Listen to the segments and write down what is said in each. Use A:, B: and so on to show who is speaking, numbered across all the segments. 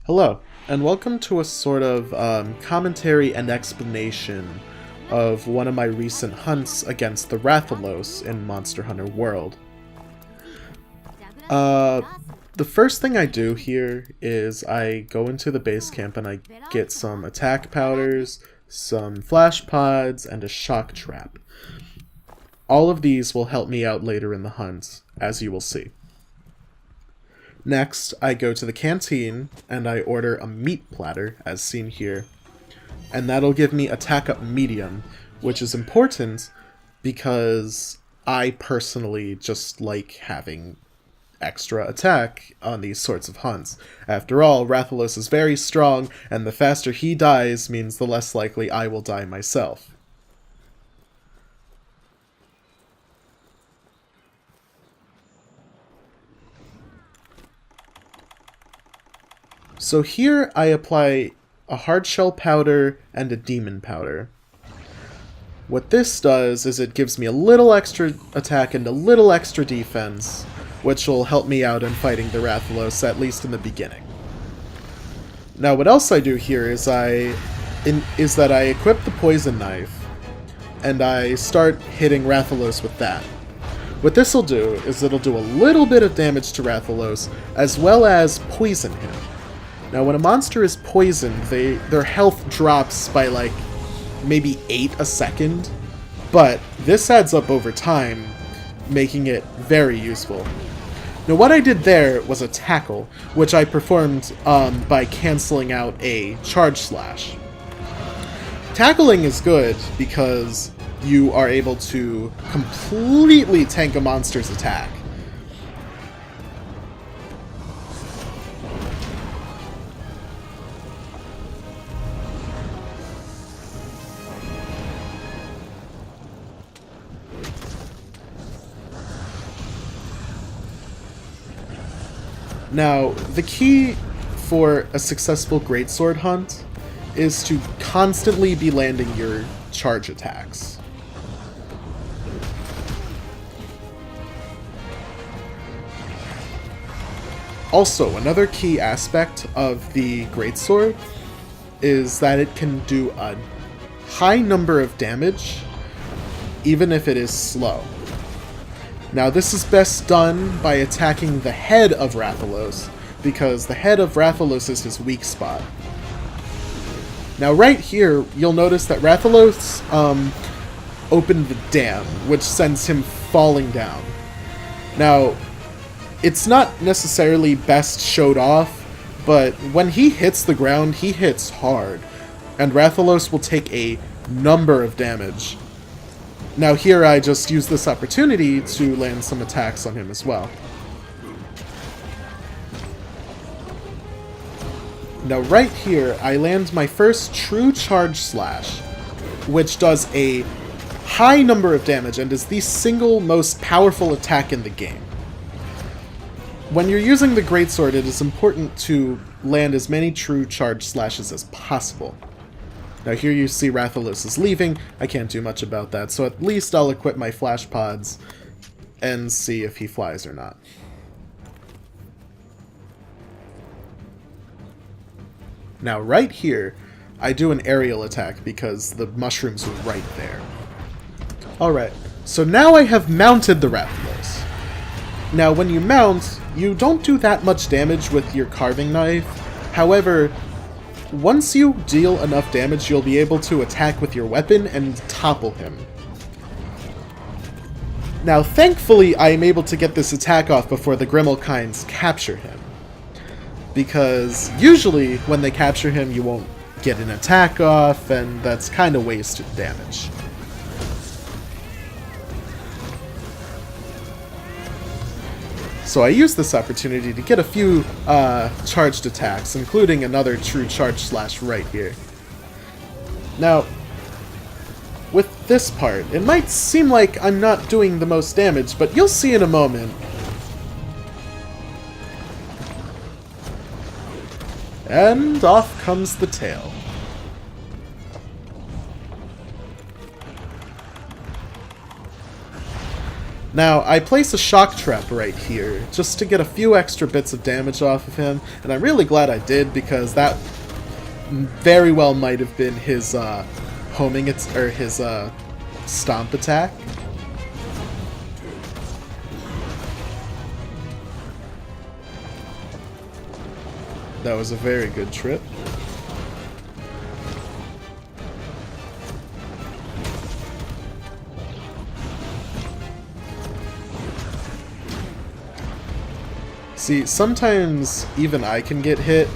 A: Hello, and welcome to a sort of commentary and explanation of one of my recent hunts against the Rathalos in Monster Hunter World. The first thing I do here is I go into the base camp and I get some attack powders, some flash pods, and a shock trap. All of these will help me out later in the hunt, as you will see. Next, I go to the canteen and I order a meat platter, as seen here, and that'll give me attack up medium, which is important because I personally just like having extra attack on these sorts of hunts. After all, Rathalos is very strong, and the faster he dies means the less likely I will die myself. So here I apply a hard shell powder and a demon powder. What this does is it gives me a little extra attack and a little extra defense, which will help me out in fighting the Rathalos, at least in the beginning. Now what else I do here is that I equip the poison knife, and I start hitting Rathalos with that. What this will do is it'll do a little bit of damage to Rathalos, as well as poison him. Now when a monster is poisoned, their health drops by like maybe 8 a second, but this adds up over time, making it very useful. Now what I did there was a tackle, which I performed by cancelling out a charge slash. Tackling is good because you are able to completely tank a monster's attack. Now, the key for a successful greatsword hunt is to constantly be landing your charge attacks. Also, another key aspect of the greatsword is that it can do a high number of damage, even if it is slow. Now this is best done by attacking the head of Rathalos, because the head of Rathalos is his weak spot. Now right here, you'll notice that Rathalos opened the dam, which sends him falling down. Now, it's not necessarily best showed off, but when he hits the ground, he hits hard, and Rathalos will take a number of damage. Now here I just use this opportunity to land some attacks on him as well. Now right here I land my first true charge slash, which does a high number of damage and is the single most powerful attack in the game. When you're using the greatsword, it is important to land as many true charge slashes as possible. Now here you see Rathalos is leaving. I can't do much about that, so at least I'll equip my flash pods and see if he flies or not. Now right here, I do an aerial attack because the mushrooms are right there. Alright, so now I have mounted the Rathalos. Now when you mount, you don't do that much damage with your carving knife. However, once you deal enough damage, you'll be able to attack with your weapon and topple him. Now, thankfully, I am able to get this attack off before the Grimalkines capture him. Because usually, when they capture him, you won't get an attack off, and that's kind of wasted damage. So I used this opportunity to get a few charged attacks, including another true charge slash right here. Now, with this part, it might seem like I'm not doing the most damage, but you'll see in a moment. And off comes the tail. Now, I place a shock trap right here, just to get a few extra bits of damage off of him, and I'm really glad I did, because that very well might have been his his stomp attack. That was a very good trip. See, sometimes even I can get hit.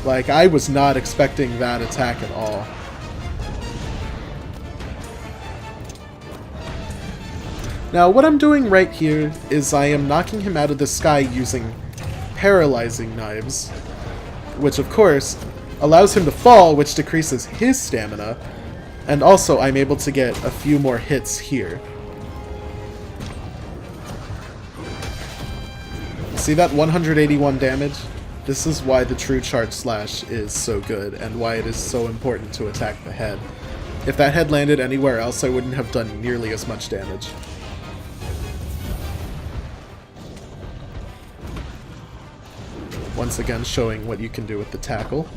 A: Like, I was not expecting that attack at all. Now, what I'm doing right here is I am knocking him out of the sky using paralyzing knives, which of course allows him to fall, which decreases his stamina, and also I'm able to get a few more hits here. See that 181 damage? This is why the true charge slash is so good, and why it is so important to attack the head. If that head landed anywhere else, I wouldn't have done nearly as much damage. Once again, showing what you can do with the tackle.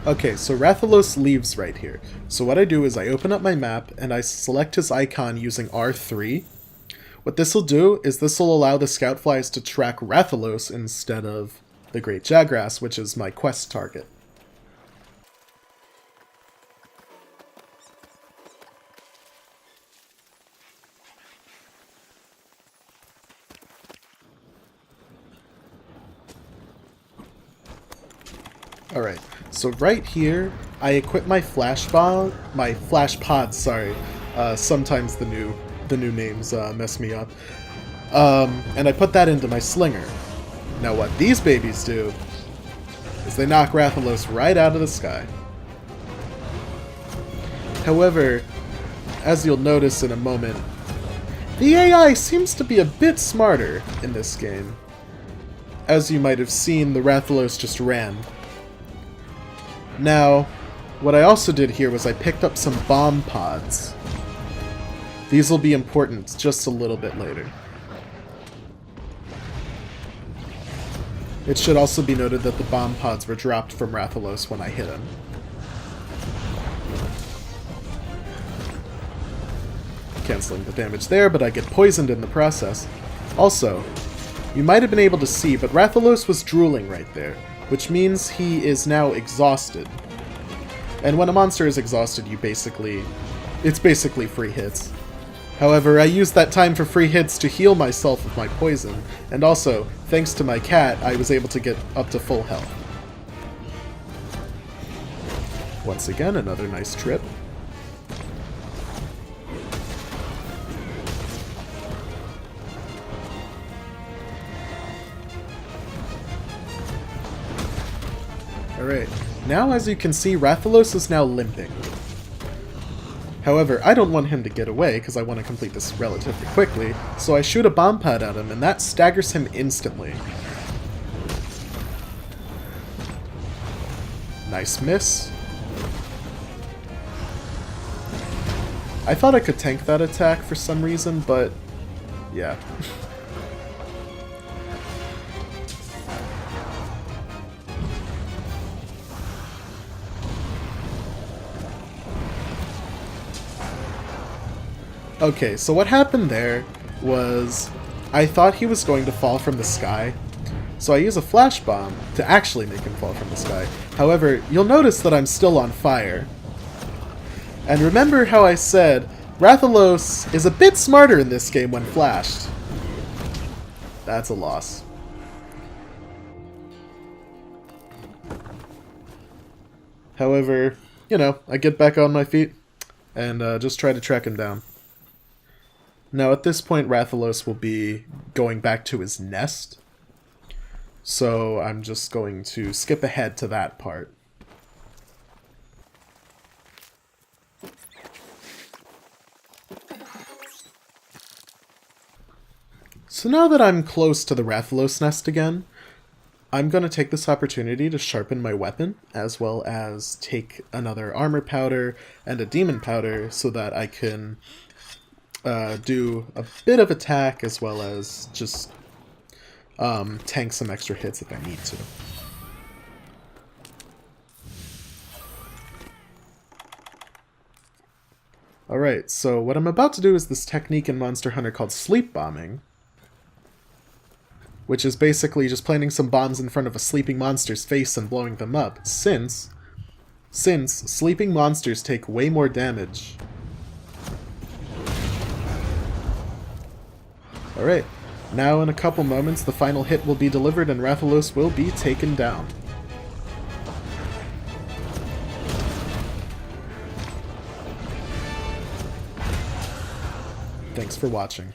A: Okay, so Rathalos leaves right here. So what I do is I open up my map and I select his icon using R3. What this will do is this will allow the scout flies to track Rathalos instead of the Great Jagras, which is my quest target. Alright, so right here, I equip my flash pods, sorry. Sometimes the new names mess me up. And I put that into my slinger. Now what these babies do is they knock Rathalos right out of the sky. However, as you'll notice in a moment, the AI seems to be a bit smarter in this game. As you might have seen, the Rathalos just ran. Now, what I also did here was I picked up some bomb pods. These will be important just a little bit later. It should also be noted that the bomb pods were dropped from Rathalos when I hit him. Canceling the damage there, but I get poisoned in the process. Also, you might have been able to see, but Rathalos was drooling right there, which means he is now exhausted. And when a monster is exhausted, it's basically free hits. However, I used that time for free hits to heal myself of my poison, and also, thanks to my cat, I was able to get up to full health. Once again, another nice trip. Alright, now as you can see, Rathalos is now limping. However, I don't want him to get away because I want to complete this relatively quickly, so I shoot a bomb pad at him and that staggers him instantly. Nice miss. I thought I could tank that attack for some reason, but yeah. Okay, so what happened there was I thought he was going to fall from the sky, so I use a flash bomb to actually make him fall from the sky. However, you'll notice that I'm still on fire. And remember how I said Rathalos is a bit smarter in this game when flashed. That's a loss. However, you know, I get back on my feet. and just try to track him down. Now at this point Rathalos will be going back to his nest, so I'm just going to skip ahead to that part. So now that I'm close to the Rathalos nest again, I'm going to take this opportunity to sharpen my weapon, as well as take another armor powder and a demon powder so that I can do a bit of attack as well as just tank some extra hits if I need to. Alright, so what I'm about to do is this technique in Monster Hunter called sleep bombing, which is basically just planting some bombs in front of a sleeping monster's face and blowing them up, since sleeping monsters take way more damage. Alright, now in a couple moments the final hit will be delivered and Rathalos will be taken down. Thanks for watching.